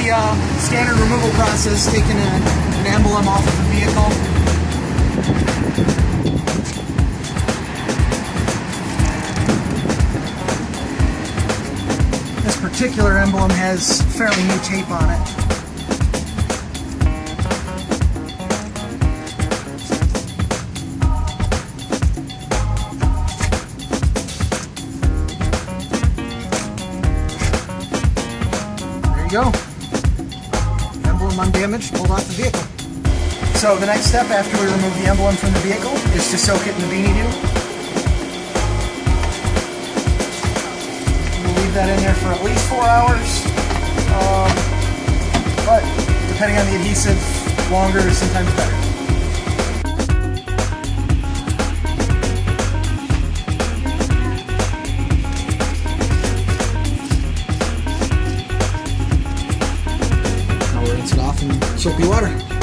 the standard removal process, taking an emblem off of the vehicle. This particular emblem has fairly new tape on it. Go. Emblem undamaged, pulled off the vehicle. So the next step after we remove the emblem from the vehicle is to soak it in the beanie dew. We'll leave that in there for at least 4 hours. But depending on the adhesive, longer is sometimes better. Rinse it off in soapy water.